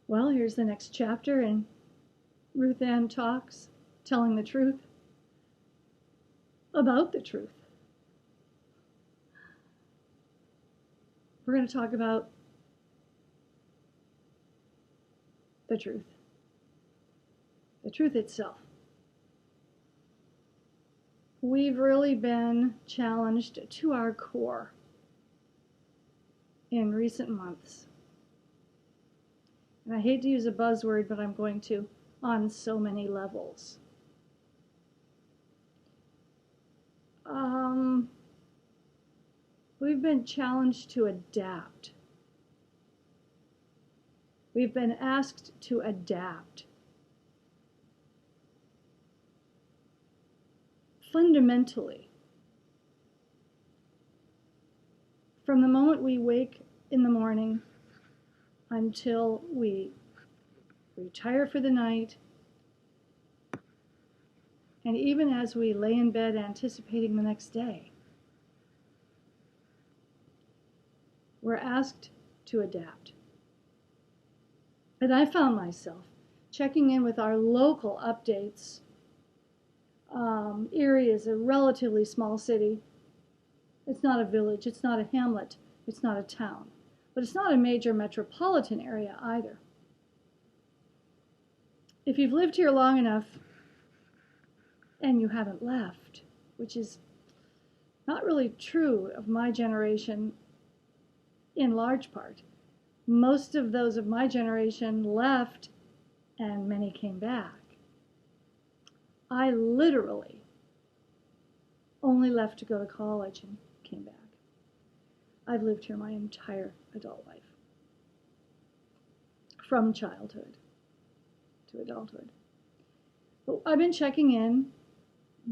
Well, here's the next chapter in RuthAnnTALKS, telling the truth about the truth. We're going to talk about the truth itself. We've really been challenged to our core in recent months. And I hate to use a buzzword, but I'm going to, on so many levels. We've been challenged to adapt. We've been asked to adapt. Fundamentally, from the moment we wake in the morning until we retire for the night, and even as we lay in bed anticipating the next day, we're asked to adapt. And I found myself checking in with our local updates. Erie is a relatively small city. It's not a village, it's not a hamlet, it's not a town, but it's not a major metropolitan area either. If you've lived here long enough and you haven't left, which is not really true of my generation in large part, most of those of my generation left and many came back. I literally only left to go to college and came back. I've lived here my entire adult life, from childhood to adulthood. But I've been checking in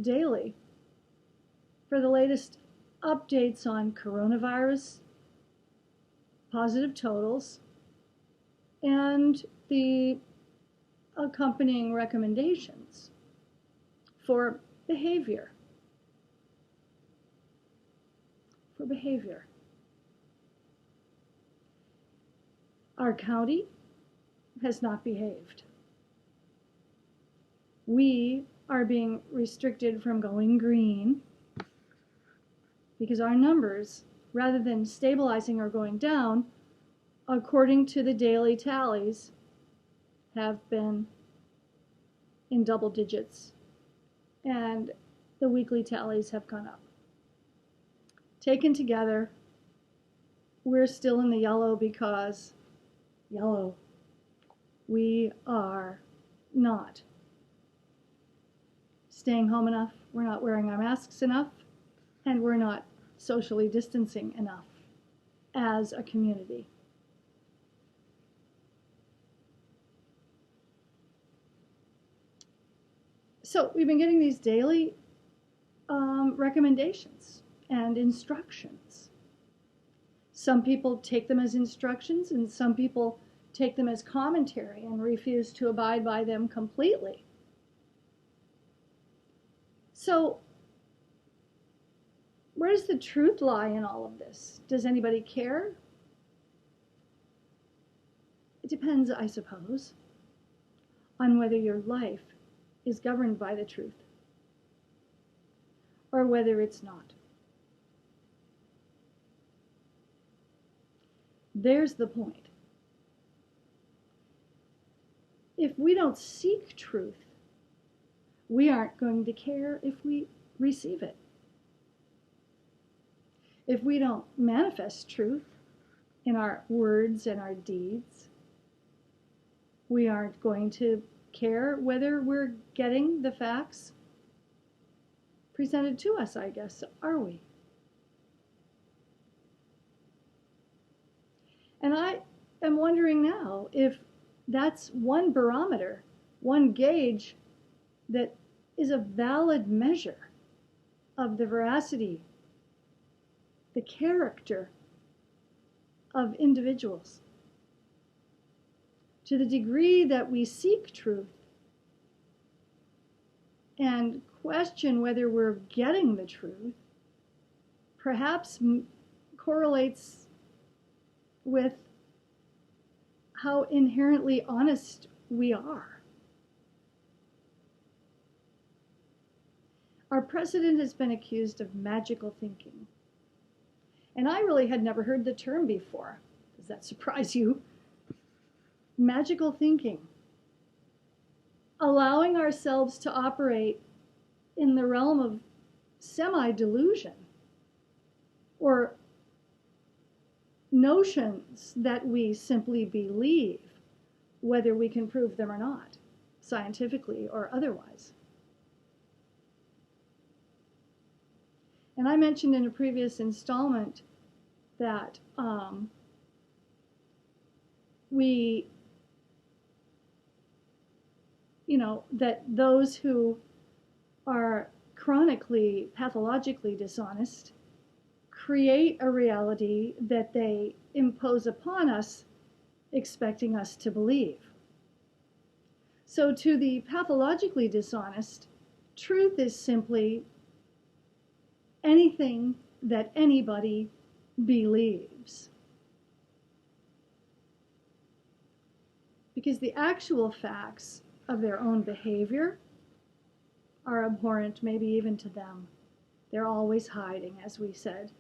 daily for the latest updates on coronavirus, positive totals, and the accompanying recommendations for behavior. Our county has not behaved. We are being restricted from going green because our numbers, rather than stabilizing or going down, according to the daily tallies, have been in double digits, and the weekly tallies have gone up. Taken together, we're still in the yellow because we are not staying home enough, we're not wearing our masks enough, and we're not socially distancing enough as a community. So we've been getting these daily recommendations and instructions. Some people take them as instructions, and some people take them as commentary and refuse to abide by them completely. So where does the truth lie in all of this? Does anybody care? It depends, I suppose, on whether your life is governed by the truth or whether it's not. There's the point. If we don't seek truth, we aren't going to care if we receive it. If we don't manifest truth in our words and our deeds, we aren't going to care whether we're getting the facts presented to us, I guess, are we? And I am wondering now if that's one barometer, one gauge that is a valid measure of the veracity, the character of individuals. To the degree that we seek truth and question whether we're getting the truth, perhaps correlates with how inherently honest we are. Our president has been accused of magical thinking. And I really had never heard the term before. Does that surprise you? Magical thinking. Allowing ourselves to operate in the realm of semi-delusion or notions that we simply believe, whether we can prove them or not, scientifically or otherwise. And I mentioned in a previous installment that that those who are chronically, pathologically dishonest create a reality that they impose upon us, expecting us to believe. So to the pathologically dishonest, truth is simply anything that anybody believes. Because the actual facts of their own behavior are abhorrent, maybe even to them. They're always hiding, as we said.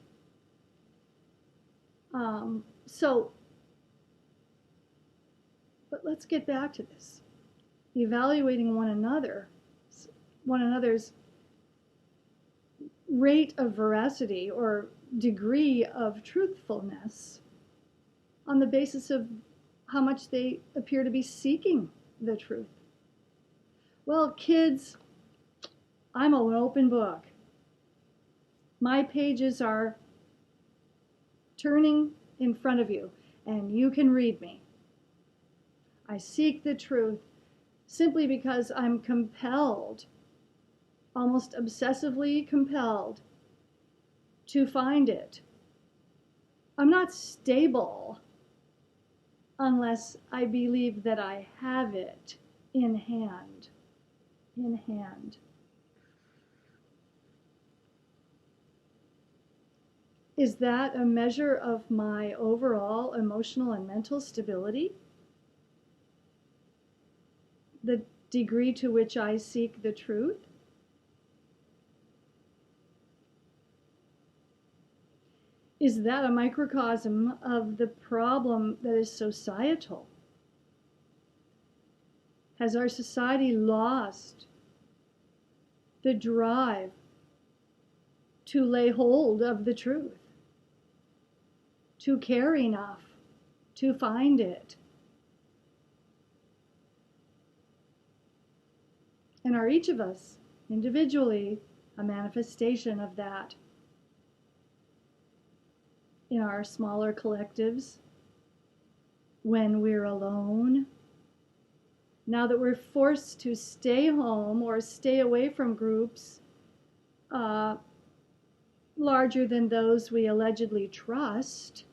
But let's get back to this. Evaluating one another's rate of veracity or degree of truthfulness on the basis of how much they appear to be seeking the truth. Well, kids, I'm an open book. My pages are turning in front of you, and you can read me. I seek the truth simply because I'm compelled, almost obsessively compelled, to find it. I'm not stable unless I believe that I have it in hand. In hand. Is that a measure of my overall emotional and mental stability? The degree to which I seek the truth? Is that a microcosm of the problem that is societal? Has our society lost the drive to lay hold of the truth, to care enough to find it? And are each of us individually a manifestation of that in our smaller collectives, when we're alone? Now that we're forced to stay home or stay away from groups larger than those we allegedly trust,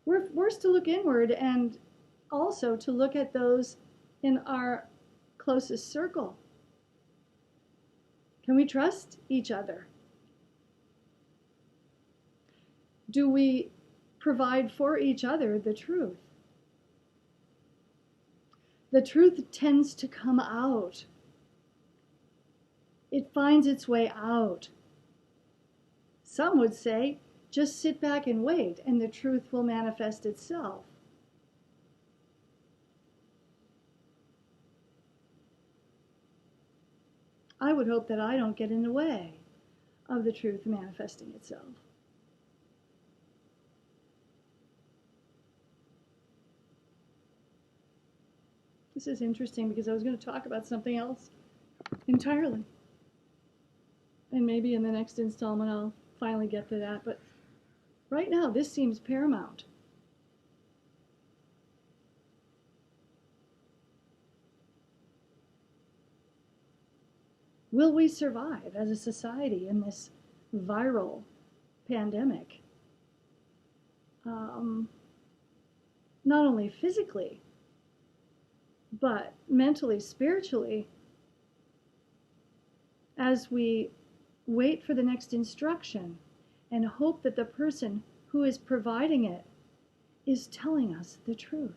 we're forced to look inward and also to look at those in our closest circle. Can we trust each other? Do we provide for each other the truth? The truth tends to come out. It finds its way out. Some would say, just sit back and wait, and the truth will manifest itself. I would hope that I don't get in the way of the truth manifesting itself. This is interesting because I was going to talk about something else entirely. And maybe in the next installment I'll finally get to that. But right now, this seems paramount. Will we survive as a society in this viral pandemic? Not only physically, but mentally, spiritually, as we wait for the next instruction and hope that the person who is providing it is telling us the truth.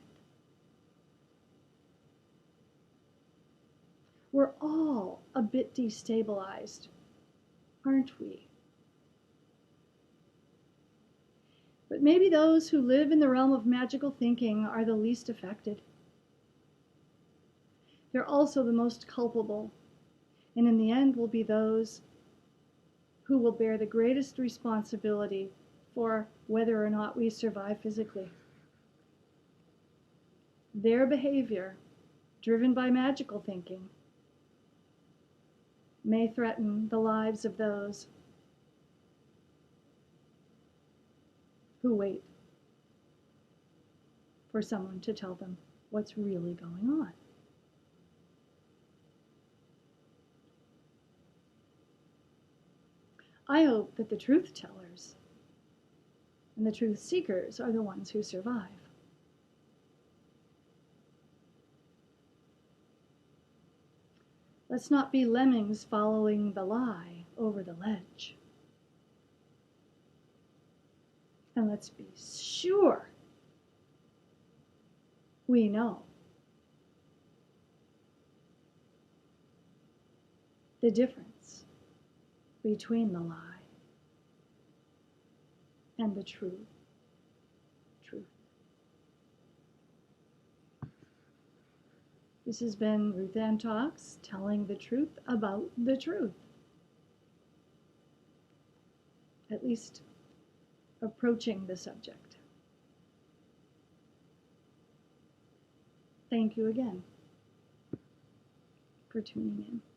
We're all a bit destabilized, aren't we? But maybe those who live in the realm of magical thinking are the least affected. They're also the most culpable, and in the end will be those who will bear the greatest responsibility for whether or not we survive physically. Their behavior, driven by magical thinking, may threaten the lives of those who wait for someone to tell them what's really going on. I hope that the truth tellers and the truth seekers are the ones who survive. Let's not be lemmings following the lie over the ledge. And let's be sure we know the difference between the lie and the true truth. This has been RuthAnnTALKS, telling the truth about the truth. At least approaching the subject. Thank you again for tuning in.